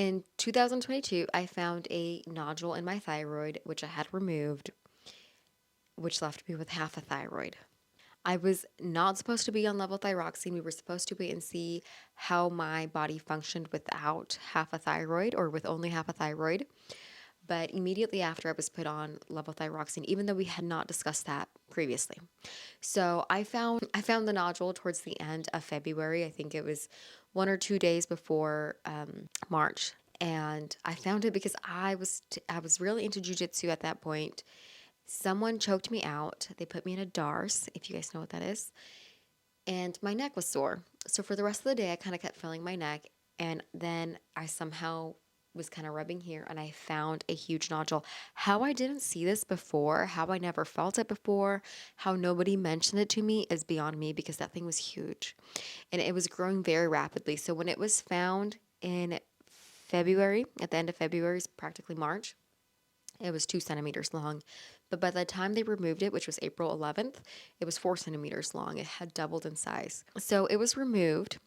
In 2022, I found a nodule in my thyroid, which I had removed, which left me with half a thyroid. I was not supposed to be on levothyroxine. We were supposed to wait and see how my body functioned without half a thyroid or with only half a thyroid. But immediately after, I was put on levothyroxine, even though we had not discussed that previously. So I found the nodule towards the end of February. I think it was 1 or 2 days before March, and I found it because I was really into jujitsu at that point. Someone choked me out. They put me in a DARS, if you guys know what that is, and my neck was sore. So for the rest of the day, I kind of kept feeling my neck, and then I somehow was kind of rubbing here and I found a huge nodule. How I didn't see this before, how I never felt it before, how nobody mentioned it to me is beyond me because that thing was huge and it was growing very rapidly. So when it was found in February, at the end of February, practically March, it was 2 centimeters long. But by the time they removed it, which was April 11th, it was 4 centimeters long. It had doubled in size. So it was removed.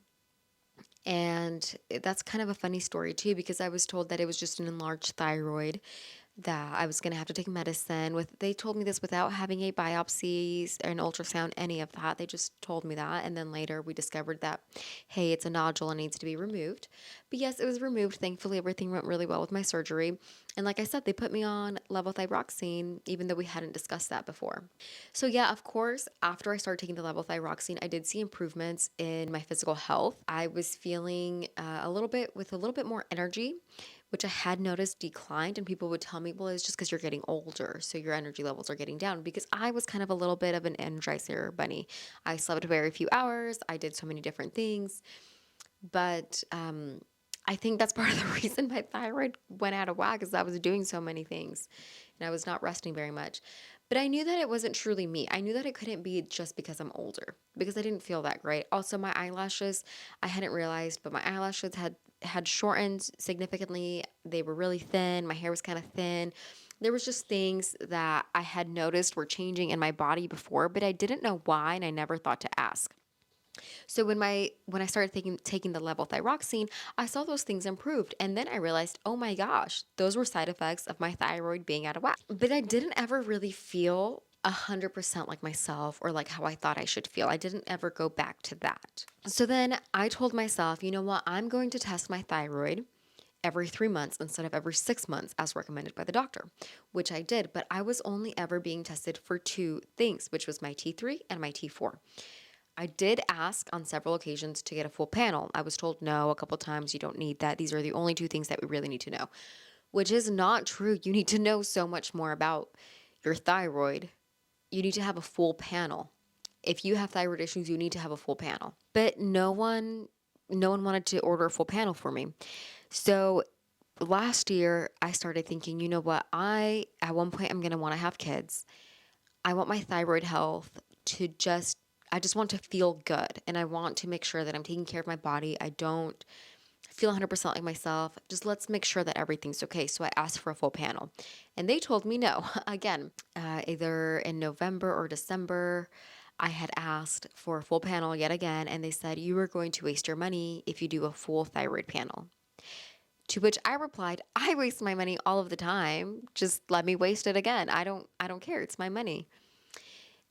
And that's kind of a funny story too, because I was told that it was just an enlarged thyroid, that I was going to have to take medicine with. They told me this without having a biopsy, an ultrasound, any of that. They just told me that. And then later we discovered that, hey, it's a nodule and needs to be removed. But yes, it was removed. Thankfully, everything went really well with my surgery. And like I said, they put me on levothyroxine, even though we hadn't discussed that before. So yeah, of course, after I started taking the levothyroxine, I did see improvements in my physical health. I was feeling a little bit more energy, which I had noticed declined. And people would tell me, well, it's just because you're getting older, so your energy levels are getting down. Because I was kind of a little bit of an energizer bunny. I slept very few hours. I did so many different things. But I think that's part of the reason my thyroid went out of whack is I was doing so many things and I was not resting very much. But I knew that it wasn't truly me. I knew that it couldn't be just because I'm older because I didn't feel that great. Also, my eyelashes, I hadn't realized, but my eyelashes had shortened significantly. They were really thin. My hair was kind of thin. There was just things that I had noticed were changing in my body before, but I didn't know why and I never thought to ask. So when I started taking the levothyroxine, I saw those things improved, and then I realized, oh my gosh, those were side effects of my thyroid being out of whack. But I didn't ever really feel 100% like myself or like how I thought I should feel. I didn't ever go back to that. So then I told myself, you know what, I'm going to test my thyroid every 3 months instead of every 6 months as recommended by the doctor, which I did. But I was only ever being tested for two things, which was my T3 and my T4. I did ask on several occasions to get a full panel. I was told no a couple times, you don't need that. These are the only two things that we really need to know, which is not true. You need to know so much more about your thyroid. You need to have a full panel. If you have thyroid issues, you need to have a full panel. But no one wanted to order a full panel for me. So last year I started thinking, you know what? At one point I'm going to want to have kids. I want my thyroid health to I just want to feel good and I want to make sure that I'm taking care of my body. I don't feel 100% like myself. Just let's make sure that everything's okay. So I asked for a full panel and they told me no. Again, either in November or December, I had asked for a full panel yet again, and they said, you are going to waste your money if you do a full thyroid panel. To which I replied, I waste my money all of the time. Just let me waste it again. I don't care. It's my money.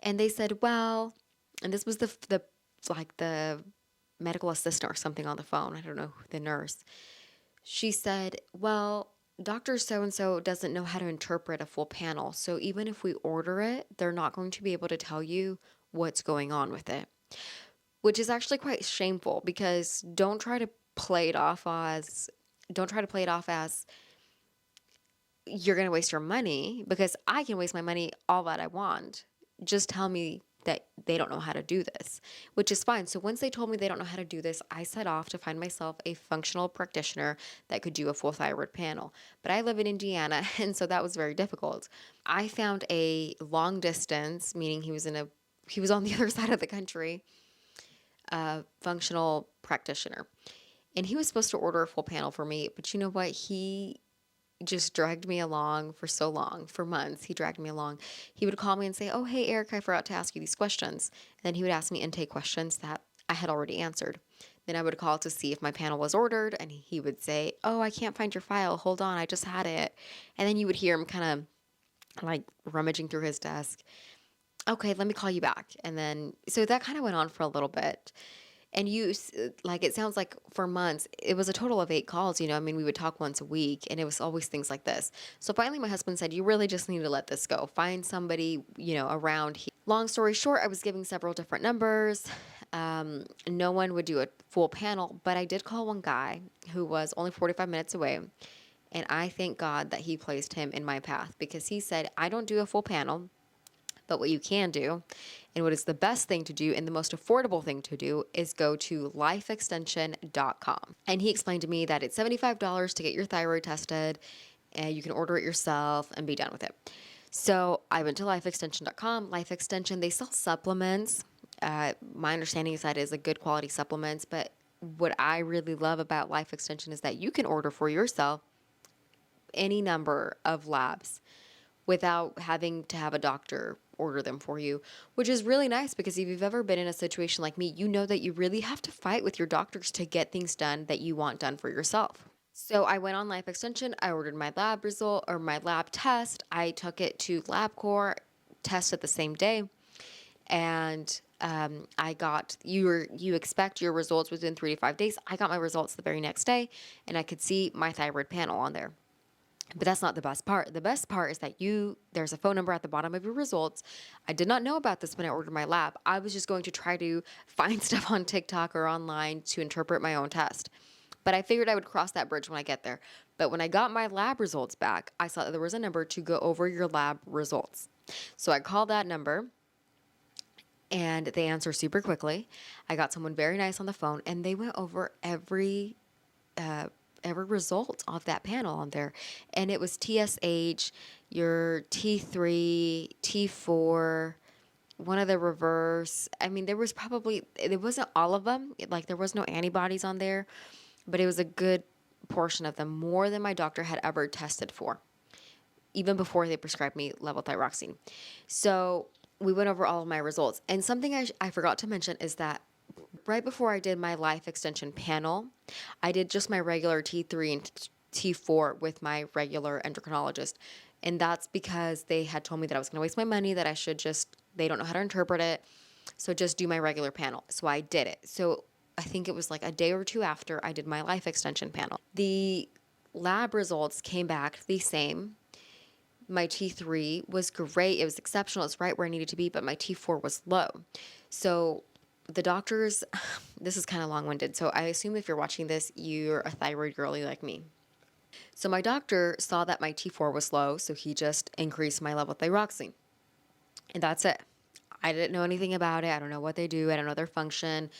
And they said, well, and this was the medical assistant or something on the phone. I don't know, the nurse. She said, well, Dr. So-and-so doesn't know how to interpret a full panel. So even if we order it, they're not going to be able to tell you what's going on with it, which is actually quite shameful because don't try to play it off as you're going to waste your money because I can waste my money all that I want. Just tell me that they don't know how to do this, which is fine. So once they told me they don't know how to do this, I set off to find myself a functional practitioner that could do a full thyroid panel. But I live in Indiana, and so that was very difficult. I found a long distance, meaning he was on the other side of the country, functional practitioner. And he was supposed to order a full panel for me, but you know what? He just dragged me along for so long, for months. He dragged me along. He would call me and say, oh, hey, Eric, I forgot to ask you these questions. And then he would ask me intake questions that I had already answered. Then I would call to see if my panel was ordered, and he would say, "Oh, I can't find your file. Hold on, I just had it." And then you would hear him kind of like rummaging through his desk. Okay, let me call you back. And then, so that kind of went on for a little bit. And like, it sounds like for months, it was a total of 8 calls. I mean, we would talk once a week, and it was always things like this. So finally, my husband said, "You really just need to let this go. Find somebody, around here." Long story short, I was giving several different numbers. No one would do a full panel, but I did call one guy who was only 45 minutes away. And I thank God that he placed him in my path, because he said, "I don't do a full panel. But what you can do, and what is the best thing to do and the most affordable thing to do, is go to lifeextension.com." And he explained to me that it's $75 to get your thyroid tested, and you can order it yourself and be done with it. So I went to lifeextension.com. Life Extension, they sell supplements. My understanding is that is a good quality supplements. But what I really love about Life Extension is that you can order for yourself any number of labs without having to have a doctor order them for you, which is really nice, because if you've ever been in a situation like me, you know that you really have to fight with your doctors to get things done that you want done for yourself. So I went on Life Extension, I ordered my lab result or my lab test. I took it to LabCorp, tested the same day, and I got you expect your results within 3 to 5 days. I got my results the very next day, and I could see my thyroid panel on there. But that's not the best part. The best part is that there's a phone number at the bottom of your results. I did not know about this when I ordered my lab. I was just going to try to find stuff on TikTok or online to interpret my own test. But I figured I would cross that bridge when I get there. But when I got my lab results back, I saw that there was a number to go over your lab results. So I called that number, and they answered super quickly. I got someone very nice on the phone, and they went over every result of that panel on there. And it was TSH, your T3, T4, one of the reverse. I mean, it wasn't all of them. Like, there was no antibodies on there, but it was a good portion of them, more than my doctor had ever tested for, even before they prescribed me levothyroxine. So we went over all of my results. And something I forgot to mention is that right before I did my Life Extension panel, I did just my regular T3 and T4 with my regular endocrinologist. And that's because they had told me that I was going to waste my money, that they don't know how to interpret it. So just do my regular panel. So I did it. So I think it was like a day or two after I did my Life Extension panel. The lab results came back the same. My T3 was great. It was exceptional. It's right where I needed to be, but my T4 was low. So the doctors, this is kind of long-winded, so I assume if you're watching this, you're a thyroid girly like me. So my doctor saw that my T4 was low, so he just increased my levothyroxine. And that's it. I didn't know anything about it. I don't know what they do. I don't know their function.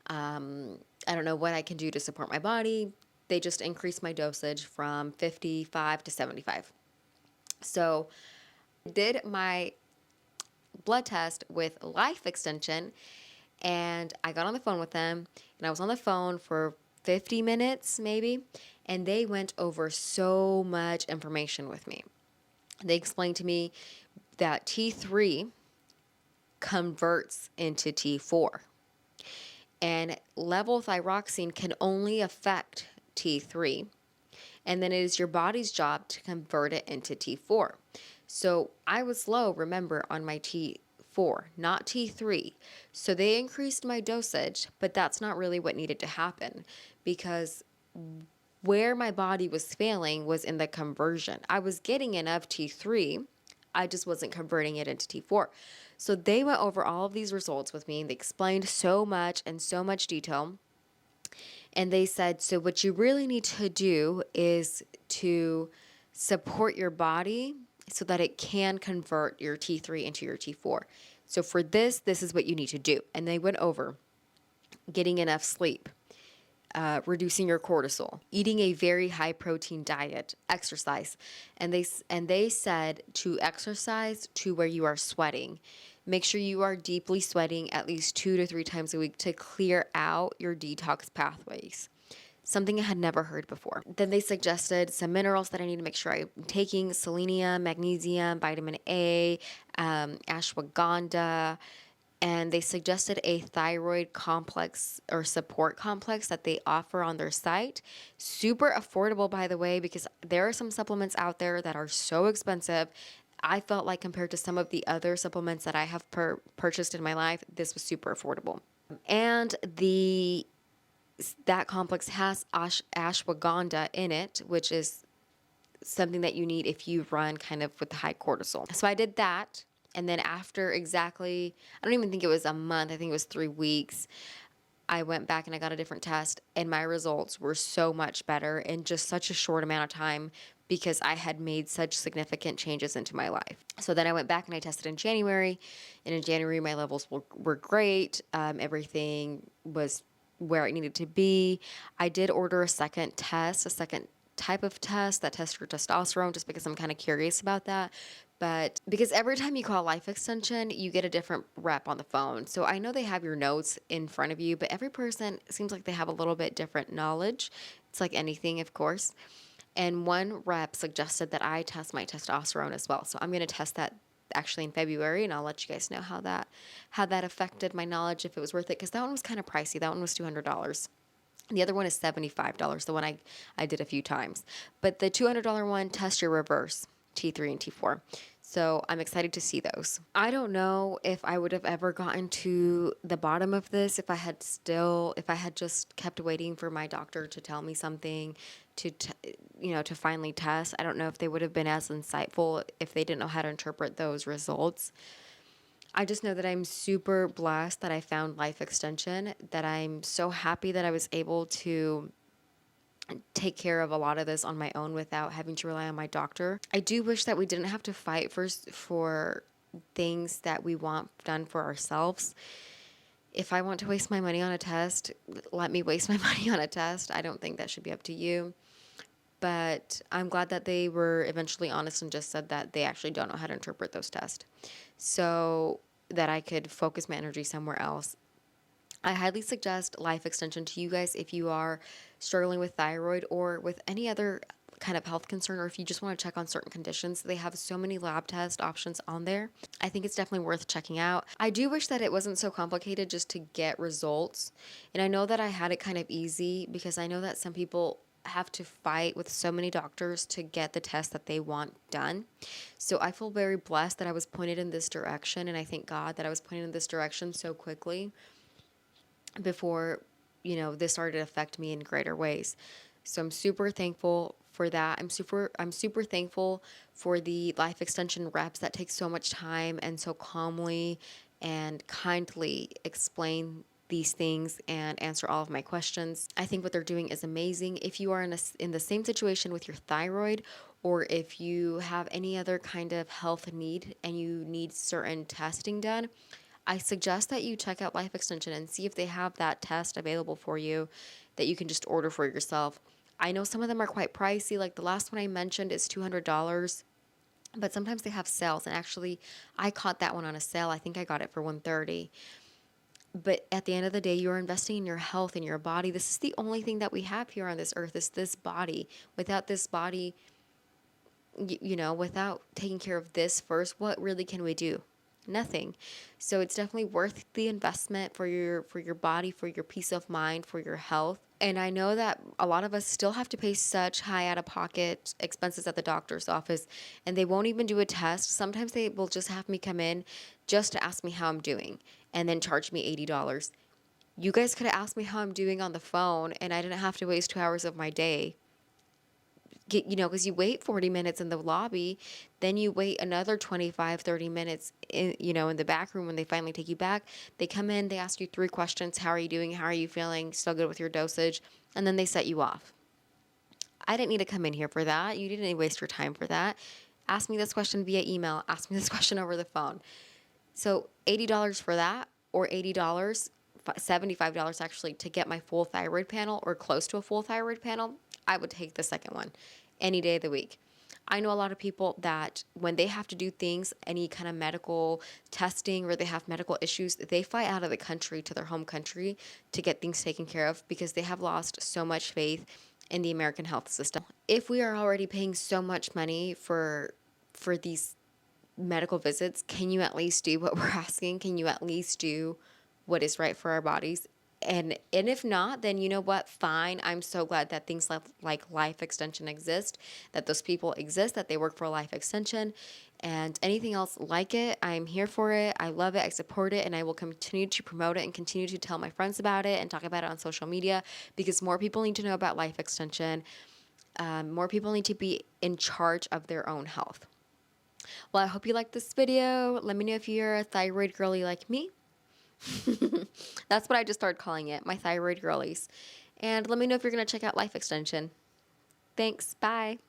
I don't know what I can do to support my body. They just increased my dosage from 55 to 75. So I did my blood test with Life Extension, and I got on the phone with them, and I was on the phone for 50 minutes maybe, and they went over so much information with me. They explained to me that T3 converts into T4, and levothyroxine can only affect T3, and then it is your body's job to convert it into T4. So I was low, remember, on my T4, not T3. So they increased my dosage, but that's not really what needed to happen, because where my body was failing was in the conversion. I was getting enough T3, I just wasn't converting it into T4. So they went over all of these results with me. They explained so much in so much detail. And they said, so what you really need to do is to support your body so that it can convert your T3 into your T4. So for this is what you need to do. And they went over getting enough sleep, reducing your cortisol, eating a very high protein diet, exercise. And they said to exercise to where you are sweating. Make sure you are deeply sweating at least 2 to 3 times a week to clear out your detox pathways. Something I had never heard before. Then they suggested some minerals that I need to make sure I'm taking: selenium, magnesium, vitamin A, ashwagandha, and they suggested a thyroid complex or support complex that they offer on their site. Super affordable, by the way, because there are some supplements out there that are so expensive. I felt like compared to some of the other supplements that I have purchased in my life, this was super affordable. And that complex has ashwagandha in it, which is something that you need if you run kind of with the high cortisol. So I did that. And then after exactly, I don't even think it was a month, I think it was 3 weeks, I went back and I got a different test, and my results were so much better in just such a short amount of time because I had made such significant changes into my life. So then I went back and I tested in January, and in January, my levels were great. Everything was where it needed to be. I did order a second test, a second type of test that tests for testosterone, just because I'm kind of curious about that. But because every time you call Life Extension, you get a different rep on the phone. So I know they have your notes in front of you, but every person seems like they have a little bit different knowledge. It's like anything, of course. And one rep suggested that I test my testosterone as well. So I'm going to test that actually in February, and I'll let you guys know how that affected my knowledge, if it was worth it, because that one was kind of pricey. That one was $200. The other one is $75, the one I did a few times. But the $200 one, test your reverse, T3 and T4. So I'm excited to see those. I don't know if I would have ever gotten to the bottom of this if I had just kept waiting for my doctor to tell me something to finally test. I don't know if they would have been as insightful if they didn't know how to interpret those results. I just know that I'm super blessed that I found Life Extension, that I'm so happy that I was able to take care of a lot of this on my own without having to rely on my doctor. I do wish that we didn't have to fight for things that we want done for ourselves. If I want to waste my money on a test, let me waste my money on a test. I don't think that should be up to you. But I'm glad that they were eventually honest and just said that they actually don't know how to interpret those tests, so that I could focus my energy somewhere else. I highly suggest Life Extension to you guys if you are struggling with thyroid or with any other kind of health concern, or if you just want to check on certain conditions. They have so many lab test options on there. I think it's definitely worth checking out. I do wish that it wasn't so complicated just to get results. And I know that I had it kind of easy, because I know that some people have to fight with so many doctors to get the test that they want done. So I feel very blessed that I was pointed in this direction, and I thank God that I was pointed in this direction so quickly before, this started to affect me in greater ways. So I'm super thankful for that. I'm super thankful for the Life Extension reps that take so much time and so calmly and kindly explain these things and answer all of my questions. I think what they're doing is amazing. If you are in the same situation with your thyroid, or if you have any other kind of health need and you need certain testing done, I suggest that you check out Life Extension and see if they have that test available for you that you can just order for yourself. I know some of them are quite pricey. Like the last one I mentioned is $200, but sometimes they have sales. And actually, I caught that one on a sale. I think I got it for $130. But at the end of the day, you're investing in your health and your body. This is the only thing that we have here on this earth, is this body. Without this body, without taking care of this first, what really can we do? Nothing. So it's definitely worth the investment for your body, for your peace of mind, for your health. And I know that a lot of us still have to pay such high out of pocket expenses at the doctor's office, and they won't even do a test. Sometimes they will just have me come in just to ask me how I'm doing and then charge me $80. You guys could have asked me how I'm doing on the phone, and I didn't have to waste 2 hours of my day. Because you wait 40 minutes in the lobby, then you wait another 25, 30 minutes in the back room when they finally take you back. They come in, they ask you 3 questions. How are you doing? How are you feeling? Still good with your dosage? And then they set you off. I didn't need to come in here for that. You didn't waste your time for that. Ask me this question via email. Ask me this question over the phone. So $80 for that, or $80, $75 actually, to get my full thyroid panel or close to a full thyroid panel. I would take the second one any day of the week. I know a lot of people that when they have to do things, any kind of medical testing, or they have medical issues, they fly out of the country to their home country to get things taken care of, because they have lost so much faith in the American health system. If we are already paying so much money for these medical visits, can you at least do what we're asking? Can you at least do what is right for our bodies? And if not, then you know what? Fine. I'm so glad that things like life extension exist, that those people exist, that they work for life extension, and anything else like it. I'm here for it. I love it. I support it, and I will continue to promote it and continue to tell my friends about it and talk about it on social media, because more people need to know about life extension. More people need to be in charge of their own health. Well, I hope you liked this video. Let me know if you're a thyroid girly like me. That's what I just started calling it, my thyroid girlies. And let me know if you're going to check out Life Extension. Thanks. Bye.